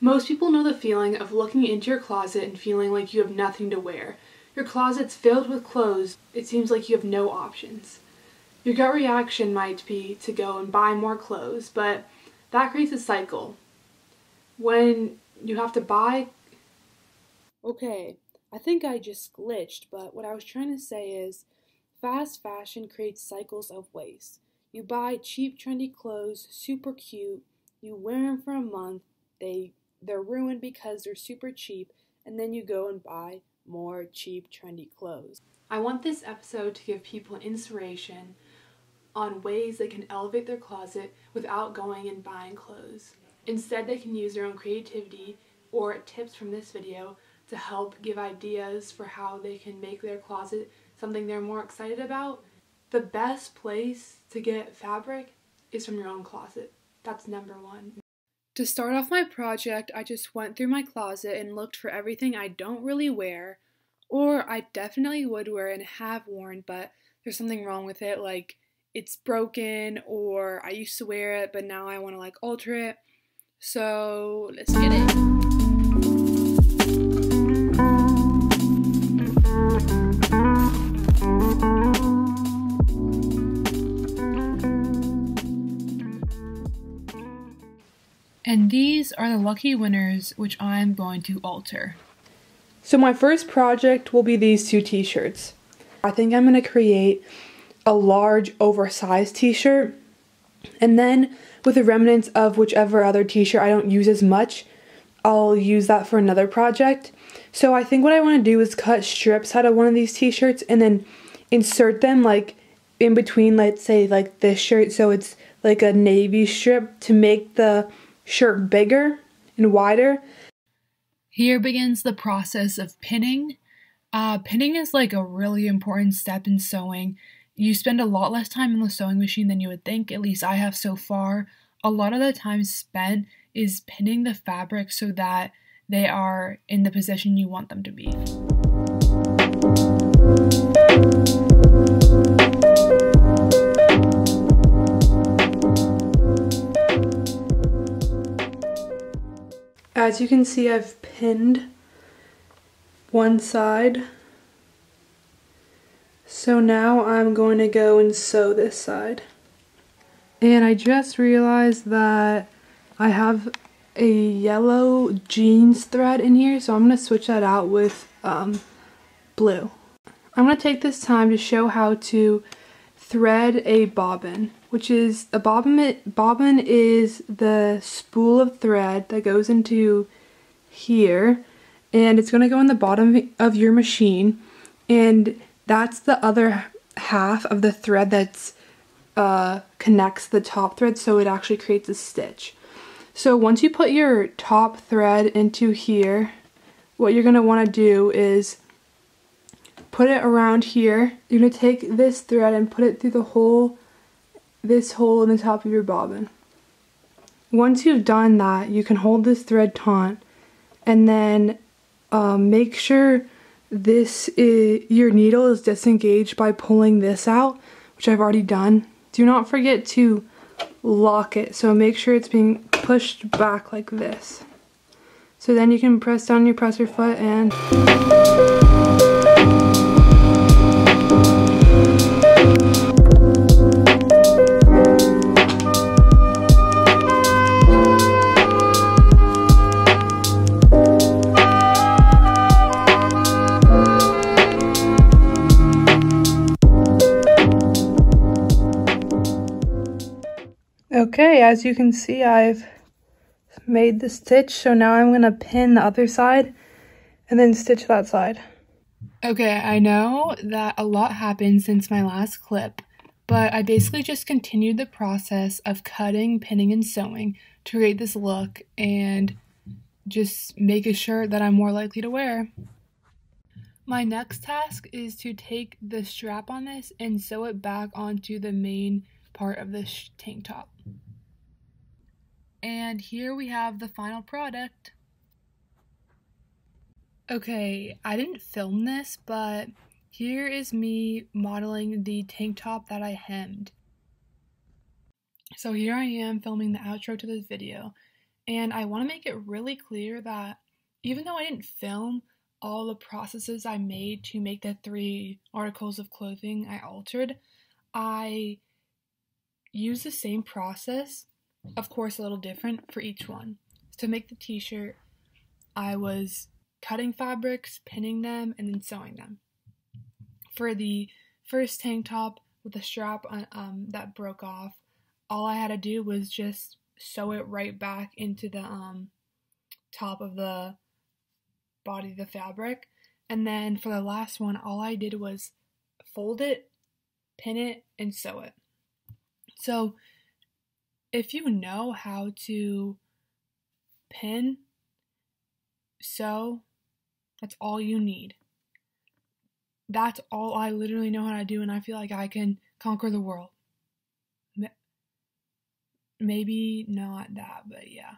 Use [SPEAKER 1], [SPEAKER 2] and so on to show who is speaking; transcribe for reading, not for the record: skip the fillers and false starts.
[SPEAKER 1] Most people know the feeling of looking into your closet and feeling like you have nothing to wear. Your closet's filled with clothes. It seems like you have no options. Your gut reaction might be to go and buy more clothes, but that creates a cycle. When you have to buy... Okay, I think I just glitched, but what I was trying to say is fast fashion creates cycles of waste. You buy cheap, trendy clothes, super cute, you wear them for a month, they're ruined because they're super cheap, and then you go and buy more cheap, trendy clothes. I want this episode to give people inspiration on ways they can elevate their closet without going and buying clothes. Instead, they can use their own creativity or tips from this video to help give ideas for how they can make their closet something they're more excited about. The best place to get fabric is from your own closet. That's number one. To start off my project, I just went through my closet and looked for everything I don't really wear, or I definitely would wear and have worn, but there's something wrong with it, like it's broken, or I used to wear it, but now I want to like alter it. So let's get it. And these are the lucky winners, which I'm going to alter. So my first project will be these two t-shirts. I think I'm going to create a large oversized t-shirt, and then with the remnants of whichever other t-shirt I don't use as much, I'll use that for another project. So I think what I want to do is cut strips out of one of these t-shirts and then insert them like in between, let's say like this shirt, so it's like a navy strip to make the shirt bigger and wider. Here begins the process of pinning. Pinning is like a really important step in sewing. You spend a lot less time in the sewing machine than you would think, at least I have so far. A lot of the time spent is pinning the fabric so that they are in the position you want them to be. As you can see, I've pinned one side. So now I'm going to go and sew this side. And I just realized that I have a yellow jeans thread in here, so I'm going to switch that out with blue. I'm going to take this time to show how to thread a bobbin, which is a bobbin is the spool of thread that goes into here, and it's going to go in the bottom of your machine, and that's the other half of the thread that's connects the top thread, so it actually creates a stitch. So once you put your top thread into here, what you're going to want to do is put it around here. You're going to take this thread and put it through the hole, this hole in the top of your bobbin. Once you've done that, you can hold this thread taut and then make sure your needle is disengaged by pulling this out, which I've already done. Do not forget to lock it, so make sure it's being pushed back like this. So then you can press down your presser foot and... Okay, as you can see, I've made the stitch, so now I'm going to pin the other side and then stitch that side. Okay, I know that a lot happened since my last clip, but I basically just continued the process of cutting, pinning, and sewing to create this look and just make a shirt that I'm more likely to wear. My next task is to take the strap on this and sew it back onto the main part of the tank top. And here we have the final product. Okay, I didn't film this, but Here is me modeling the tank top that I hemmed. So here I am filming the outro to this video, and I want to make it really clear that even though I didn't film all the processes I made to make the 3 articles of clothing I altered, I used the same process, of course a little different, for each one. To make the t-shirt, I was cutting fabrics, pinning them, and then sewing them. For the first tank top with the strap that broke off, all I had to do was just sew it right back into the top of the body of the fabric. And then for the last one, all I did was fold it, pin it, and sew it. So if you know how to pin, sew, that's all you need. That's all I literally know how to do, and I feel like I can conquer the world. Maybe not that, but yeah.